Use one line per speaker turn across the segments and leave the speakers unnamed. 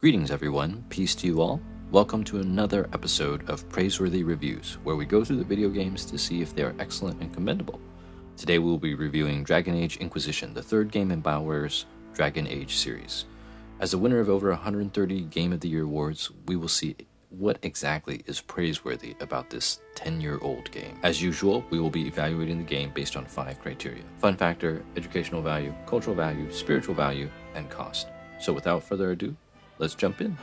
Greetings everyone, peace to you all. Welcome to another episode of Praiseworthy Reviews, where we go through the video games to see if they are excellent and commendable. Today we'll be reviewing Dragon Age Inquisition, the third game in BioWare's Dragon Age series. As the winner of over 130 Game of the Year awards, we will see what exactly is praiseworthy about this 10-year-old game. As usual, we will be evaluating the game based on 5 criteria: fun factor, educational value, cultural value, spiritual value, and cost. So without further ado, let's jump in.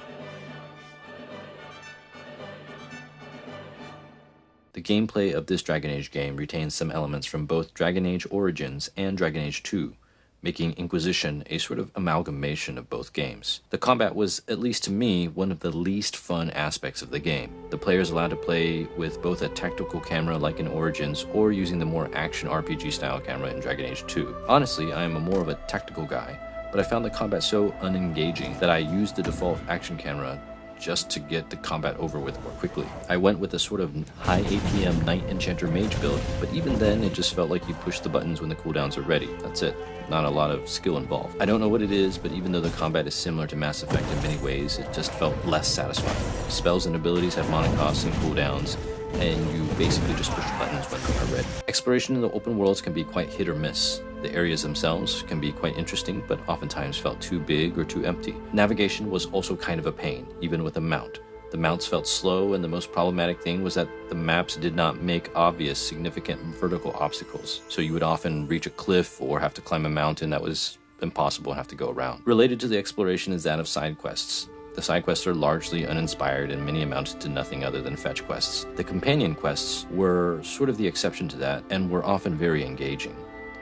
The gameplay of this Dragon Age game retains some elements from both Dragon Age Origins and Dragon Age 2, making Inquisition a sort of amalgamation of both games. The combat was, at least to me, one of the least fun aspects of the game. The player is allowed to play with both a tactical camera like in Origins or using the more action RPG style camera in Dragon Age 2. Honestly, I am more of a tactical guy, but I found the combat so unengaging that I used the default action camera just to get the combat over with more quickly. I went with a sort of high APM Knight Enchanter Mage build, but even then it just felt like you push the buttons when the cooldowns are ready. That's it. Not a lot of skill involved. I don't know what it is, but even though the combat is similar to Mass Effect in many ways, it just felt less satisfying. Spells and abilities have monocosts and cooldowns, and you basically just push buttons when they are ready. Exploration in the open worlds can be quite hit or miss. The areas themselves can be quite interesting, but oftentimes felt too big or too empty. Navigation was also kind of a pain, even with a mount. The mounts felt slow, and the most problematic thing was that the maps did not make obvious significant vertical obstacles, so you would often reach a cliff or have to climb a mountain that was impossible and have to go around. Related to the exploration is that of side quests. The side quests are largely uninspired and many amounted to nothing other than fetch quests. The companion quests were sort of the exception to that and were often very engaging,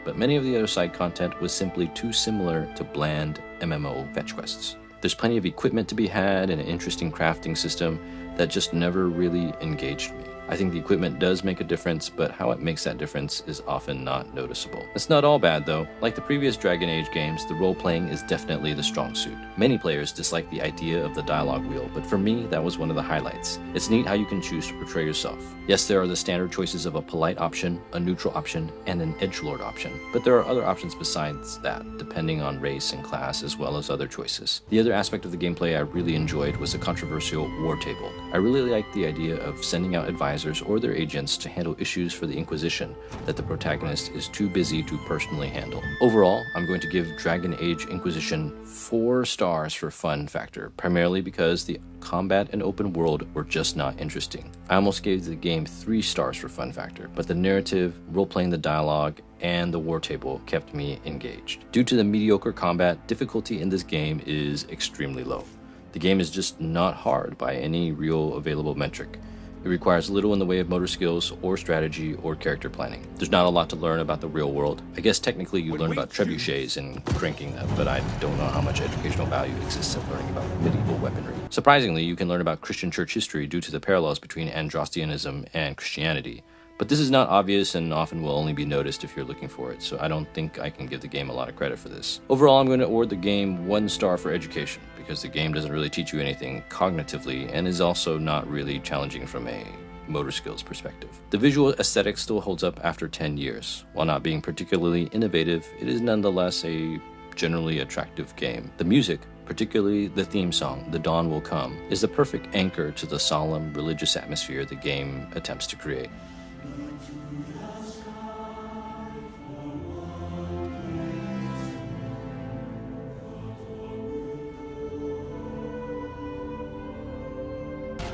but many of the other side content was simply too similar to bland MMO fetch quests. There's plenty of equipment to be had and an interesting crafting system that just never really engaged me. I think the equipment does make a difference, but how it makes that difference is often not noticeable. It's not all bad though. Like the previous Dragon Age games, the role-playing is definitely the strong suit. Many players dislike the idea of the dialogue wheel, but for me, that was one of the highlights. It's neat how you can choose to portray yourself. Yes, there are the standard choices of a polite option, a neutral option, and an edgelord option, but there are other options besides that, depending on race and class, as well as other choices. The other aspect of the gameplay I really enjoyed was the controversial war table. I really liked the idea of sending out advisors or their agents to handle issues for the Inquisition that the protagonist is too busy to personally handle. Overall, I'm going to give Dragon Age Inquisition 4 stars for fun factor, primarily because the combat and open world were just not interesting. I almost gave the game 3 stars for fun factor, but the narrative, role-playing the dialogue, and the war table kept me engaged. Due to the mediocre combat, difficulty in this game is extremely low. The game is just not hard by any real available metric. It requires little in the way of motor skills or strategy or character planning. There's not a lot to learn about the real world. I guess technically you learn about trebuchets and cranking them, but I don't know how much educational value exists in learning about medieval weaponry. Surprisingly, you can learn about Christian church history due to the parallels between Androstianism and Christianity. But this is not obvious and often will only be noticed if you're looking for it, so I don't think I can give the game a lot of credit for this. Overall, I'm going to award the game 1 star for education, because the game doesn't really teach you anything cognitively and is also not really challenging from a motor skills perspective. The visual aesthetic still holds up after 10 years. While not being particularly innovative, it is nonetheless a generally attractive game. The music, particularly the theme song, The Dawn Will Come, is the perfect anchor to the solemn religious atmosphere the game attempts to create.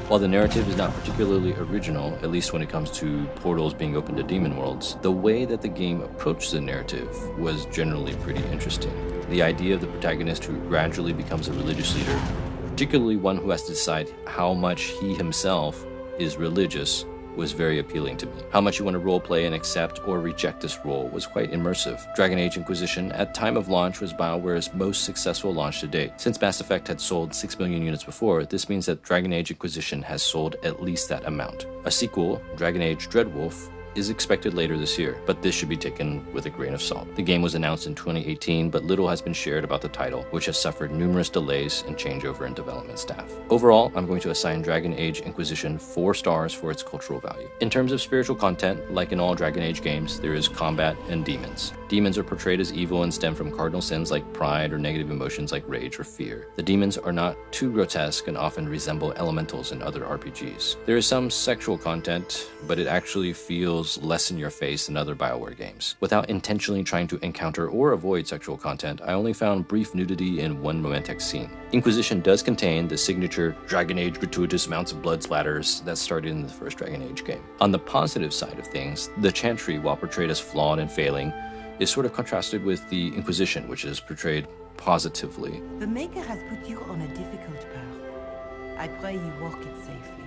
While the narrative is not particularly original, at least when it comes to portals being open to demon worlds, the way that the game approached the narrative was generally pretty interesting. The idea of the protagonist who gradually becomes a religious leader, particularly one who has to decide how much he himself is religious, was very appealing to me. How much you want to roleplay and accept or reject this role was quite immersive. Dragon Age Inquisition, at time of launch, was BioWare's most successful launch to date. Since Mass Effect had sold 6 million units before, this means that Dragon Age Inquisition has sold at least that amount. A sequel, Dragon Age Dreadwolf, is expected later this year, but this should be taken with a grain of salt. The game was announced in 2018, but little has been shared about the title, which has suffered numerous delays and changeover in development staff. Overall, I'm going to assign Dragon Age Inquisition 4 stars for its cultural value. In terms of spiritual content, like in all Dragon Age games, there is combat and demons. Demons are portrayed as evil and stem from cardinal sins like pride or negative emotions like rage or fear. The demons are not too grotesque and often resemble elementals in other RPGs. There is some sexual content, but it actually feels less in your face than other BioWare games. Without intentionally trying to encounter or avoid sexual content, I only found brief nudity in one romantic scene. Inquisition does contain the signature Dragon Age gratuitous amounts of blood splatters that started in the first Dragon Age game. On the positive side of things, the Chantry, while portrayed as flawed and failing, is sort of contrasted with the Inquisition, which is portrayed positively.
The Maker has put you on a difficult path. I pray you walk it safely.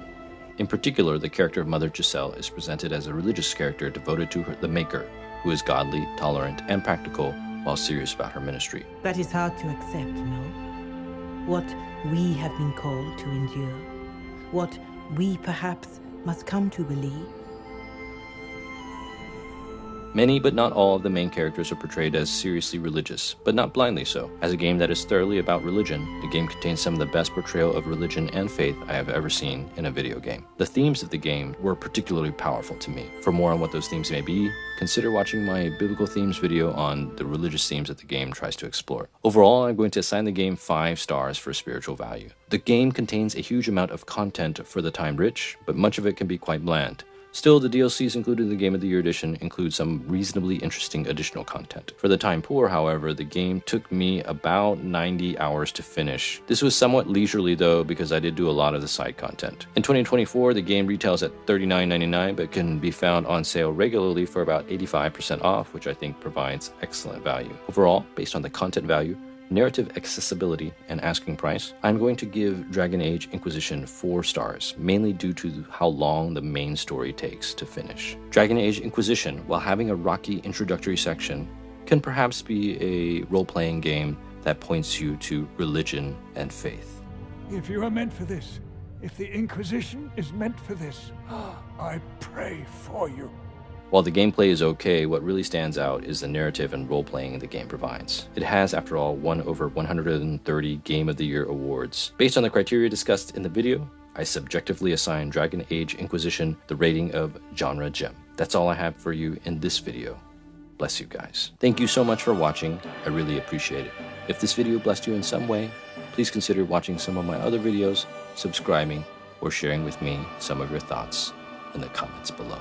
In particular, the character of Mother Giselle is presented as a religious character devoted to the Maker, who is godly, tolerant, and practical while serious about her ministry.
That is hard to accept, no? What we have been called to endure. What we perhaps must come to believe.
Many, but not all, of the main characters are portrayed as seriously religious, but not blindly so. As a game that is thoroughly about religion, the game contains some of the best portrayal of religion and faith I have ever seen in a video game. The themes of the game were particularly powerful to me. For more on what those themes may be, consider watching my biblical themes video on the religious themes that the game tries to explore. Overall, I'm going to assign the game 5 stars for spiritual value. The game contains a huge amount of content for the time rich, but much of it can be quite bland. Still, the DLCs included in the Game of the Year edition include some reasonably interesting additional content. For the time poor, however, the game took me about 90 hours to finish. This was somewhat leisurely though, because I did do a lot of the side content. In 2024, the game retails at $39.99, but can be found on sale regularly for about 85% off, which I think provides excellent value. Overall, based on the content value, narrative accessibility, and asking price, I'm going to give Dragon Age Inquisition 4 stars, mainly due to how long the main story takes to finish. Dragon Age Inquisition, while having a rocky introductory section, can perhaps be a role-playing game that points you to religion and faith.
If you are meant for this, if the Inquisition is meant for this, I pray for you.
While the gameplay is okay, what really stands out is the narrative and role-playing the game provides. It has, after all, won over 130 Game of the Year awards. Based on the criteria discussed in the video, I subjectively assign Dragon Age Inquisition the rating of Genre Gem. That's all I have for you in this video. Bless you guys. Thank you so much for watching. I really appreciate it. If this video blessed you in some way, please consider watching some of my other videos, subscribing, or sharing with me some of your thoughts in the comments below.